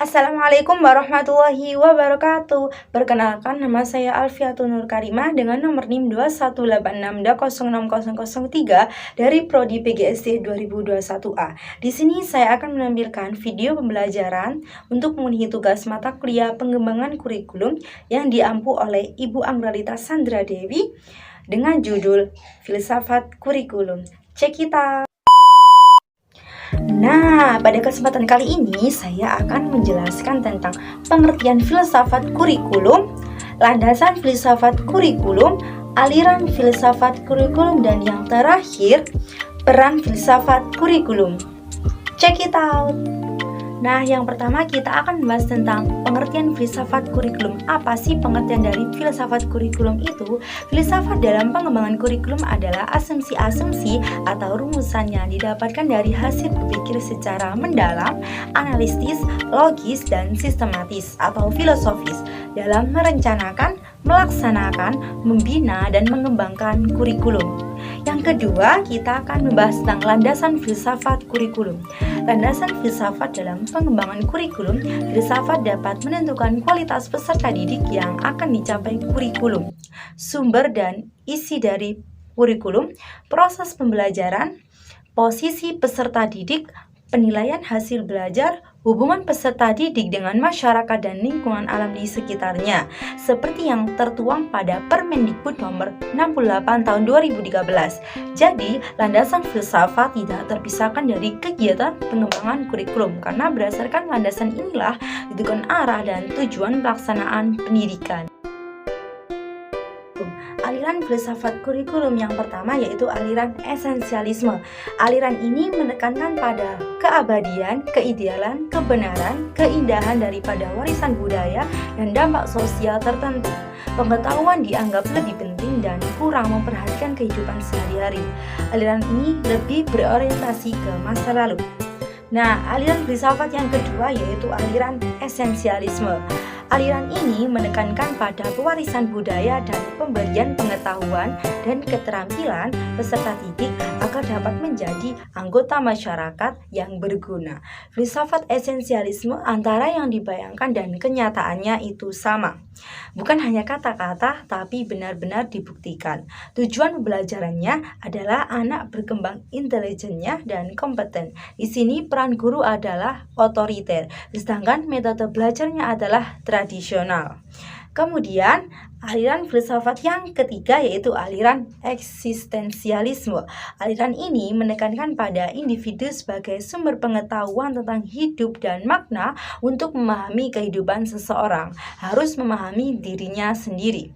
Assalamualaikum warahmatullahi wabarakatuh. Perkenalkan, nama saya Alfiatun Nur Karimah dengan nomor NIM 2186206003 dari Prodi PGSD 2021A. Di sini saya akan menampilkan video pembelajaran untuk memenuhi tugas mata kuliah pengembangan kurikulum yang diampu oleh Ibu Anggralita Sandra Dewi dengan judul Filsafat Kurikulum. Check it out. Nah, pada kesempatan kali ini saya akan menjelaskan tentang pengertian filsafat kurikulum, landasan filsafat kurikulum, aliran filsafat kurikulum, dan yang terakhir, peran filsafat kurikulum. Check it out. Nah, yang pertama kita akan membahas tentang pengertian filsafat kurikulum. Apa sih pengertian dari filsafat kurikulum itu? Filsafat dalam pengembangan kurikulum adalah asumsi-asumsi atau rumusan yang didapatkan dari hasil berpikir secara mendalam, analitis, logis, dan sistematis atau filosofis dalam merencanakan, melaksanakan, membina, dan mengembangkan kurikulum. Yang kedua, kita akan membahas tentang landasan filsafat kurikulum. Landasan filsafat dalam pengembangan kurikulum, filsafat dapat menentukan kualitas peserta didik yang akan dicapai kurikulum, sumber dan isi dari kurikulum, proses pembelajaran, posisi peserta didik, penilaian hasil belajar, hubungan peserta didik dengan masyarakat dan lingkungan alam di sekitarnya, seperti yang tertuang pada Permendikbud nomor 68 tahun 2013. Jadi, landasan filsafat tidak terpisahkan dari kegiatan pengembangan kurikulum, karena berdasarkan landasan inilah ditentukan arah dan tujuan pelaksanaan pendidikan. Aliran filsafat kurikulum yang pertama yaitu aliran esensialisme. Aliran ini menekankan pada keabadian, keidealan, kebenaran, keindahan daripada warisan budaya dan dampak sosial tertentu. Pengetahuan dianggap lebih penting dan kurang memperhatikan kehidupan sehari-hari. Aliran ini lebih berorientasi ke masa lalu. Nah, aliran filsafat yang kedua yaitu aliran esensialisme. Aliran ini menekankan pada pewarisan budaya dan pemberian pengetahuan dan keterampilan peserta didik agar dapat menjadi anggota masyarakat yang berguna. Filsafat esensialisme antara yang dibayangkan dan kenyataannya itu sama. Bukan hanya kata-kata, tapi benar-benar dibuktikan. Tujuan pembelajarannya adalah anak berkembang intelijennya dan kompeten. Di sini peran guru adalah otoriter, sedangkan metode belajarnya adalah tradisional. Kemudian, aliran filsafat yang ketiga yaitu aliran eksistensialisme. Aliran ini menekankan pada individu sebagai sumber pengetahuan tentang hidup dan makna. Untuk memahami kehidupan seseorang, harus memahami dirinya sendiri.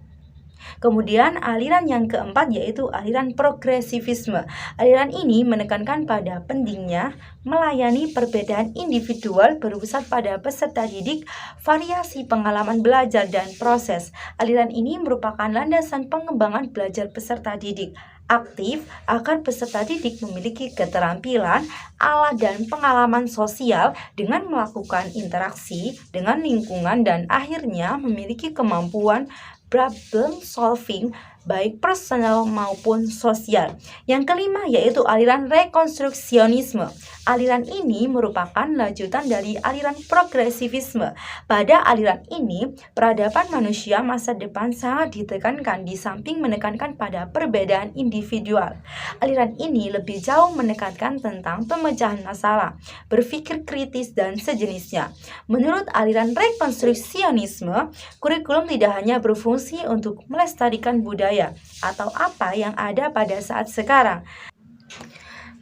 Kemudian aliran yang keempat yaitu aliran progresivisme. Aliran ini menekankan pada pentingnya melayani perbedaan individual berpusat pada peserta didik, variasi pengalaman belajar dan proses. Aliran ini merupakan landasan pengembangan belajar peserta didik aktif agar peserta didik memiliki keterampilan, alat dan pengalaman sosial dengan melakukan interaksi dengan lingkungan dan akhirnya memiliki kemampuan problem solving baik personal maupun sosial. Yang kelima yaitu aliran rekonstruksionisme. Aliran ini merupakan lanjutan dari aliran progresivisme. Pada aliran ini, peradaban manusia masa depan sangat ditekankan di samping menekankan pada perbedaan individual. Aliran ini lebih jauh menekankan tentang pemecahan masalah, berpikir kritis dan sejenisnya. Menurut aliran rekonstruksionisme, kurikulum tidak hanya berfungsi untuk melestarikan budaya atau apa yang ada pada saat sekarang.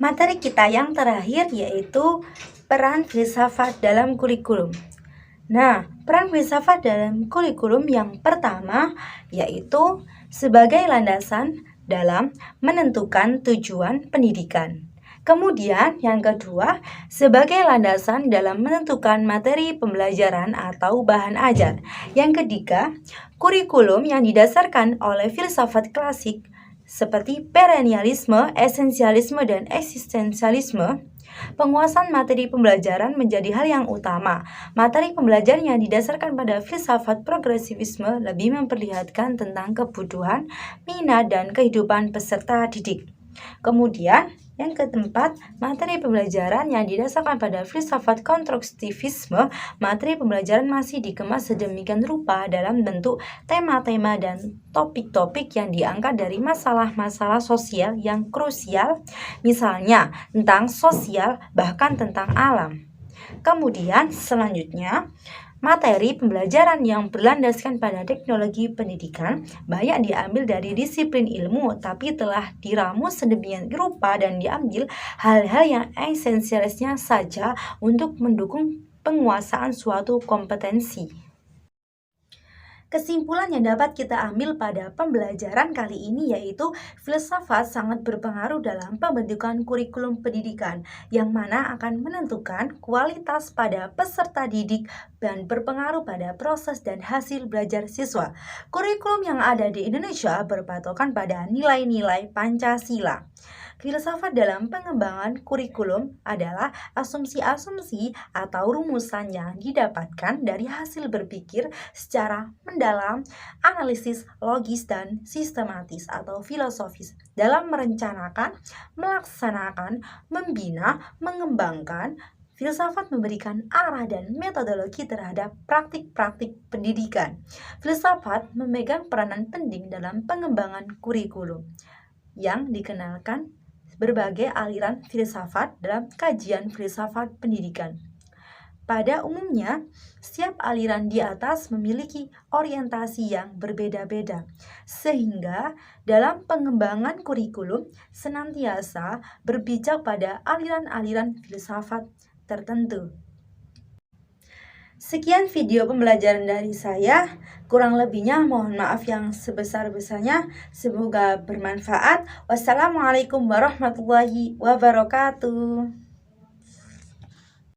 Materi kita yang terakhir yaitu peran filsafat dalam kurikulum. Nah, peran filsafat dalam kurikulum yang pertama yaitu sebagai landasan dalam menentukan tujuan pendidikan. Kemudian yang kedua, sebagai landasan dalam menentukan materi pembelajaran atau bahan ajar. Yang ketiga, kurikulum yang didasarkan oleh filsafat klasik seperti perennialisme, esensialisme, dan eksistensialisme. Penguasaan materi pembelajaran menjadi hal yang utama. Materi pembelajaran yang didasarkan pada filsafat progresivisme lebih memperlihatkan tentang kebutuhan, minat, dan kehidupan peserta didik. Kemudian, Yang keempat, materi pembelajaran yang didasarkan pada filsafat konstruktivisme. Materi pembelajaran masih dikemas sedemikian rupa dalam bentuk tema-tema dan topik-topik yang diangkat dari masalah-masalah sosial yang krusial, misalnya tentang sosial, bahkan tentang alam. Kemudian selanjutnya, materi pembelajaran yang berlandaskan pada teknologi pendidikan banyak diambil dari disiplin ilmu, tapi telah diramu sedemikian rupa dan diambil hal-hal yang esensialisnya saja untuk mendukung penguasaan suatu kompetensi. Kesimpulan yang dapat kita ambil pada pembelajaran kali ini yaitu filsafat sangat berpengaruh dalam pembentukan kurikulum pendidikan yang mana akan menentukan kualitas pada peserta didik dan berpengaruh pada proses dan hasil belajar siswa. Kurikulum yang ada di Indonesia berpatokan pada nilai-nilai Pancasila. Filsafat dalam pengembangan kurikulum adalah asumsi-asumsi atau rumusan yang didapatkan dari hasil berpikir secara mendalam, analisis logis dan sistematis atau filosofis dalam merencanakan, melaksanakan, membina, mengembangkan. Filsafat memberikan arah dan metodologi terhadap praktik-praktik pendidikan. Filsafat memegang peranan penting dalam pengembangan kurikulum yang dikenalkan berbagai aliran filsafat dalam kajian filsafat pendidikan. Pada umumnya, setiap aliran di atas memiliki orientasi yang berbeda-beda, sehingga dalam pengembangan kurikulum senantiasa berpijak pada aliran-aliran filsafat tertentu. Sekian video pembelajaran dari saya. Kurang lebihnya mohon maaf yang sebesar-besarnya. Semoga bermanfaat. Wassalamualaikum warahmatullahi wabarakatuh.